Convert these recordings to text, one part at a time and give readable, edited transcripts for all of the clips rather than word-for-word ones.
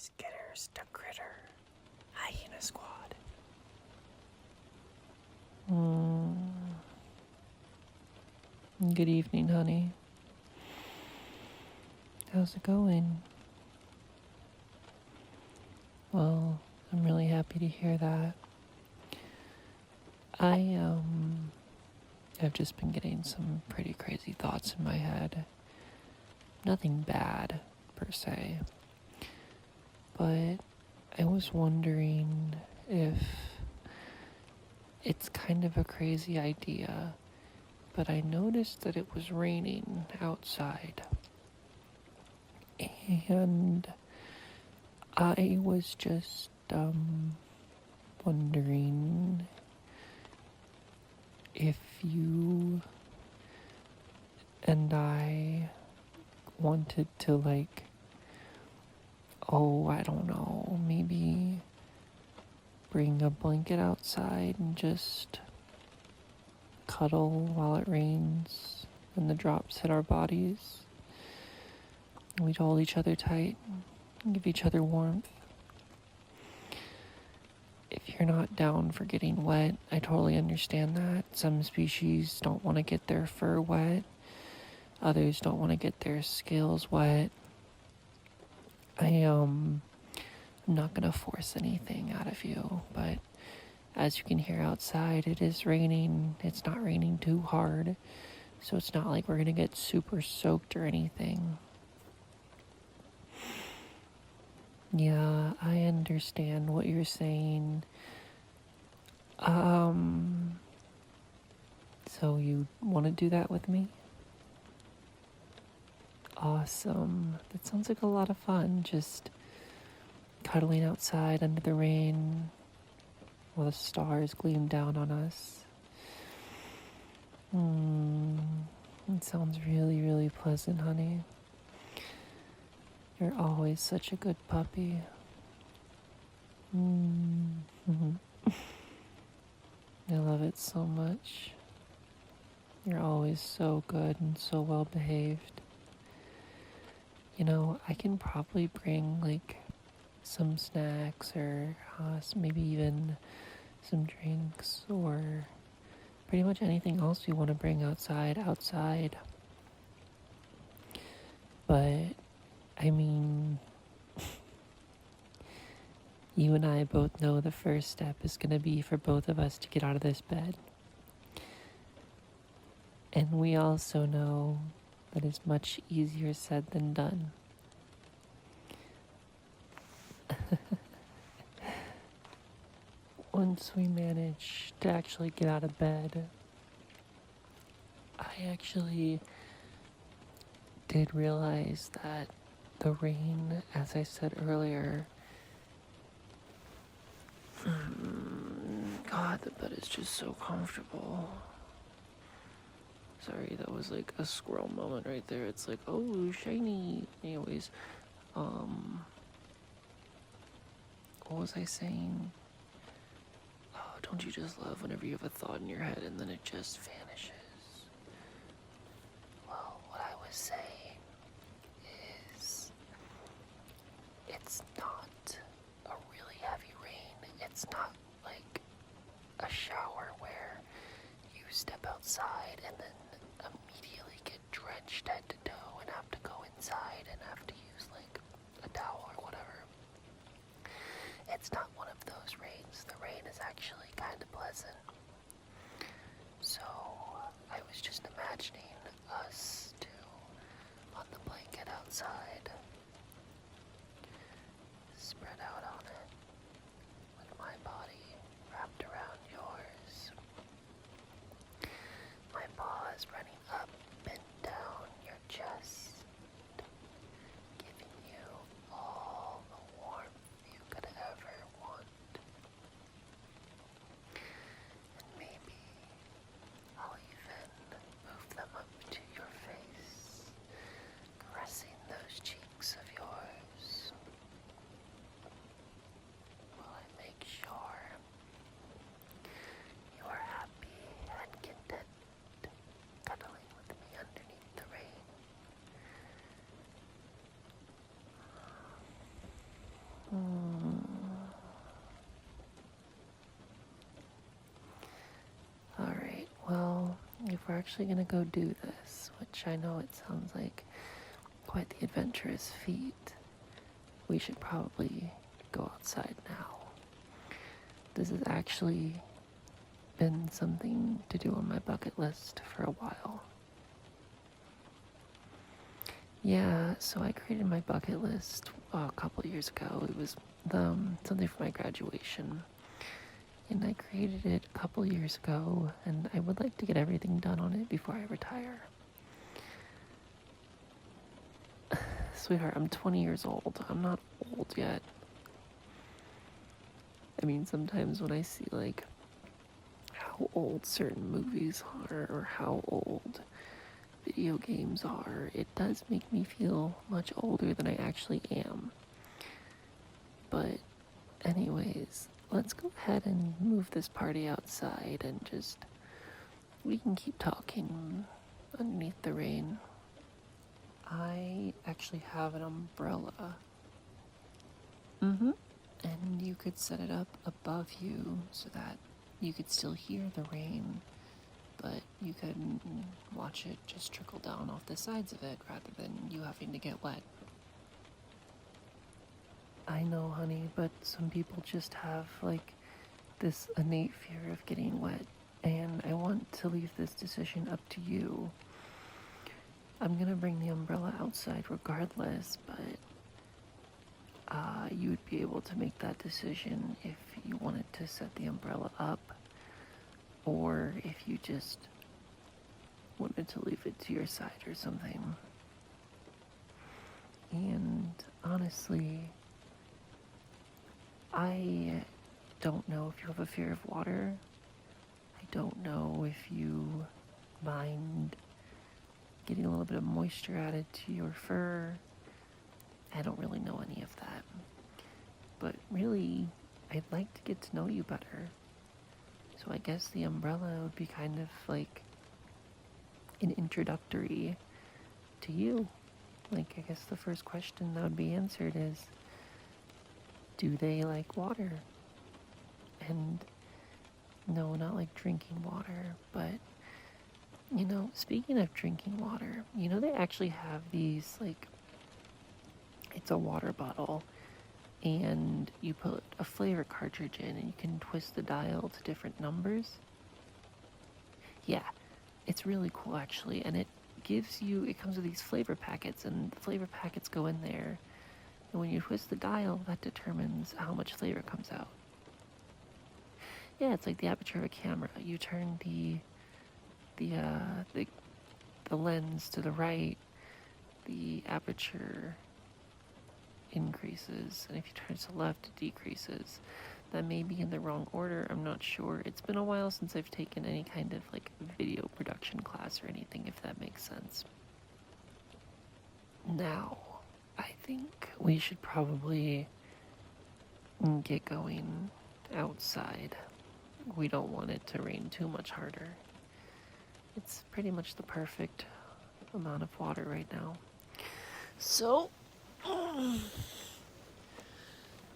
Skitters to Critter, Hyena Squad. Good evening, honey. How's it going? Well, I'm really happy to hear that. I've just been getting some pretty crazy thoughts in my head. Nothing bad, per se. But I was wondering if it's kind of a crazy idea, but I noticed that it was raining outside. And I was just, wondering if you and I wanted to, I don't know, maybe bring a blanket outside and just cuddle while it rains and the drops hit our bodies. We'd hold each other tight and give each other warmth. If you're not down for getting wet, I totally understand that. Some species don't want to get their fur wet. Others don't want to get their scales wet. I'm not going to force anything out of you, but as you can hear outside, it is raining. It's not raining too hard, so it's not like we're going to get super soaked or anything. Yeah, I understand what you're saying. So you want to do that with me? Awesome. That sounds like a lot of fun, just cuddling outside under the rain while the stars gleam down on us. It sounds really, really pleasant, honey. You're always such a good puppy. I love it so much. You're always so good and so well behaved. You know, I can probably bring some snacks or maybe even some drinks or pretty much anything else you want to bring outside. But I mean, you and I both know the first step is going to be for both of us to get out of this bed. And we also know that it's much easier said than done. Once we manage to actually get out of bed, I actually did realize that the rain, as I said earlier, God, the bed is just so comfortable. Sorry, that was like a squirrel moment right there. It's like, oh, shiny. Anyways, what was I saying? Oh, don't you just love whenever you have a thought in your head and then it just vanishes? Well, what I was saying is, it's not a really heavy rain. It's not like a shower where you step outside and then immediately get drenched head to toe and have to go inside and have to use a towel or whatever. It's not one of those rains. The rain is actually kind of pleasant. So actually gonna go do this, which I know it sounds like quite the adventurous feat. We should probably go outside now. This has actually been something to do on my bucket list for a while. Yeah, so I created my bucket list a couple of years ago. It was something for my graduation. And I created it a couple of years ago, and I would like to get everything done on it before I retire. Sweetheart, I'm 20 years old. I'm not old yet. I mean, sometimes when I see, like, how old certain movies are or how old video games are, it does make me feel much older than I actually am. But anyways, let's go ahead and move this party outside and we can keep talking underneath the rain. I actually have an umbrella. And you could set it up above you so that you could still hear the rain, but you could watch it just trickle down off the sides of it rather than you having to get wet. I know, honey, but some people just have, like, this innate fear of getting wet, and I want to leave this decision up to you. I'm gonna bring the umbrella outside regardless, but you would be able to make that decision if you wanted to set the umbrella up, or if you just wanted to leave it to your side or something. And honestly, I don't know if you have a fear of water. I don't know if you mind getting a little bit of moisture added to your fur. I don't really know any of that. But really, I'd like to get to know you better. So I guess the umbrella would be kind of like an introductory to you. Like, I guess the first question that would be answered is, do they like water? And no, not like drinking water, but, you know, speaking of drinking water, you know, they actually have these, like, it's a water bottle, and you put a flavor cartridge in, and you can twist the dial to different numbers. Yeah, it's really cool, actually, and it comes with these flavor packets, and the flavor packets go in there, and when you twist the dial, that determines how much flavor comes out. Yeah, it's like the aperture of a camera. You turn the lens to the right, the aperture increases, and if you turn to the left, it decreases. That may be in the wrong order, I'm not sure. It's been a while since I've taken any kind of, like, video production class or anything, if that makes sense. Now, I think we should probably get going outside. We don't want it to rain too much harder. It's pretty much the perfect amount of water right now. So,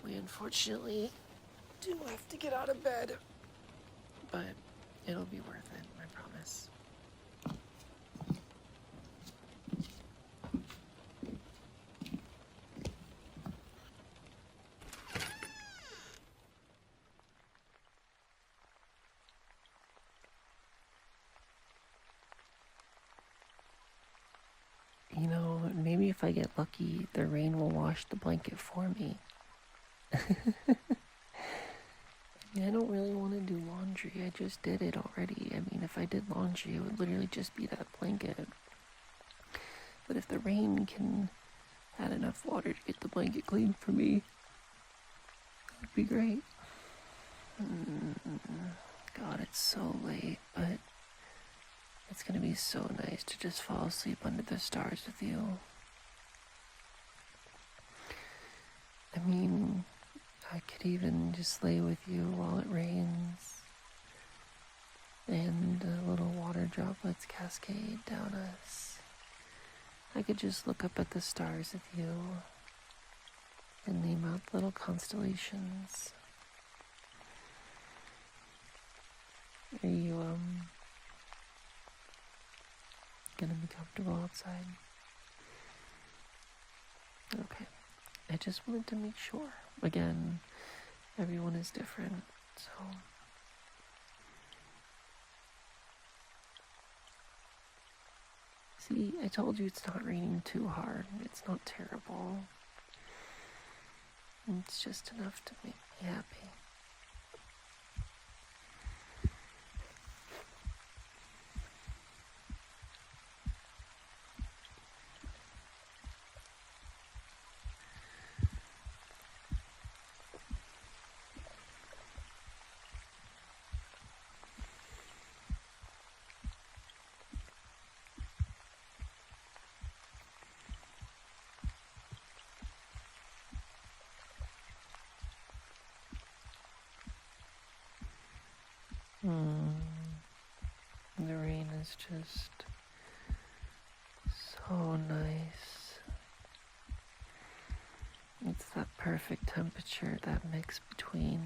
we unfortunately do have to get out of bed, but it'll be worth it, I promise. You know, maybe if I get lucky, the rain will wash the blanket for me. I don't really want to do laundry. I just did it already. I mean, if I did laundry, it would literally just be that blanket. But if the rain can add enough water to get the blanket clean for me, that would be great. God, it's so late, but it's gonna be so nice to just fall asleep under the stars with you. I mean, I could even just lay with you while it rains, and the little water droplets cascade down us. I could just look up at the stars with you and name out little constellations. Are you gonna be comfortable outside? Okay. I just wanted to make sure. Again, everyone is different, so... See, I told you it's not raining too hard. It's not terrible. It's just enough to make me happy. The rain is just so nice. It's that perfect temperature, that mix between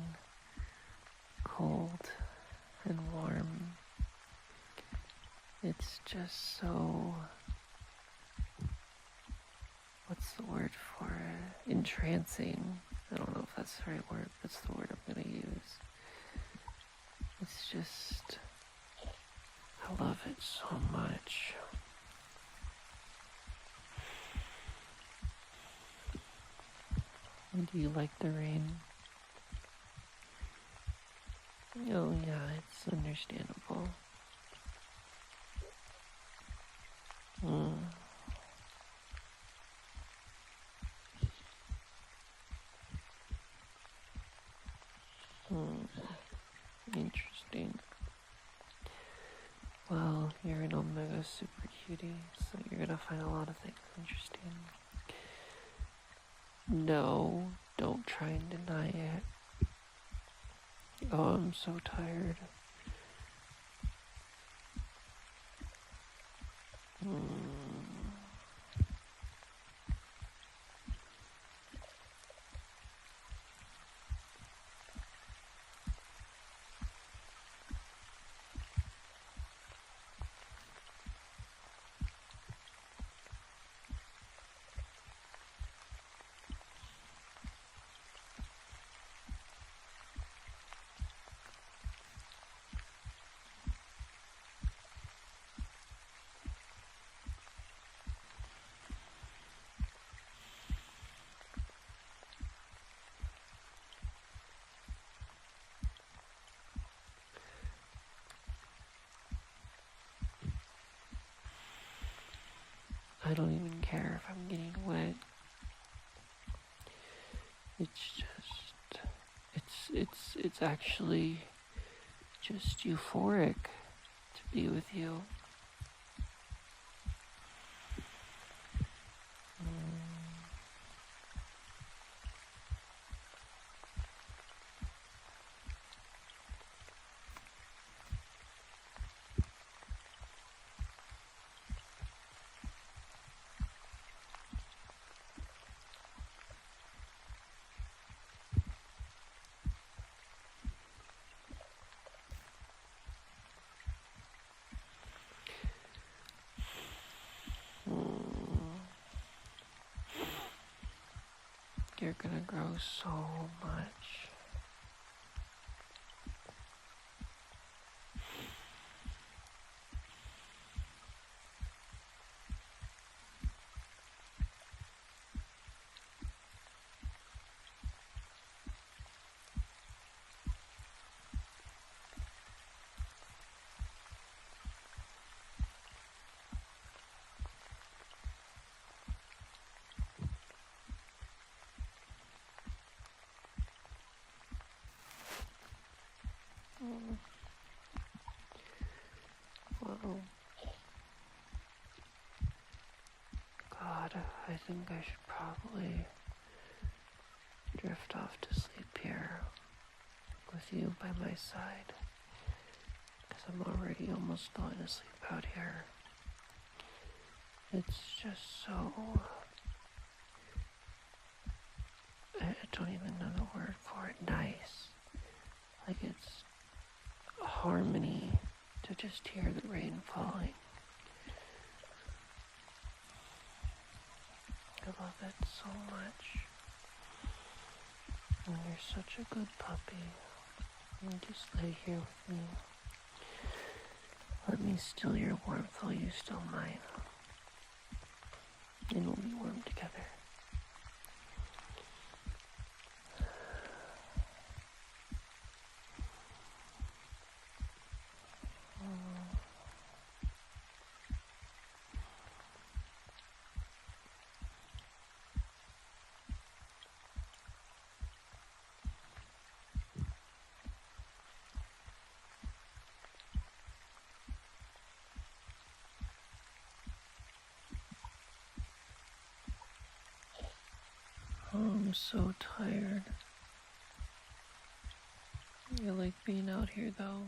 cold and warm. It's just so, what's the word for it? Entrancing. I don't know if that's the right word, but it's the word I'm gonna use. It's just, I love it so much. Do you like the rain? Oh yeah, it's understandable. Interesting. Well, you're an Omega super cutie, so you're gonna find a lot of things interesting. No, don't try and deny it. Oh, I'm so tired. I don't even care if I'm getting wet. It's just, it's actually just euphoric to be with you. You're gonna grow so much. Wow. God, I think I should probably drift off to sleep here with you by my side, because I'm already almost falling asleep out here. It's just so... I don't even know the word for it. Nice. Like it's a harmony to just hear the rain falling. love it so much. And you're such a good puppy. You just lay here with me. Let me steal your warmth while you steal mine. And we'll be warm together. Oh, I'm so tired. I like being out here though.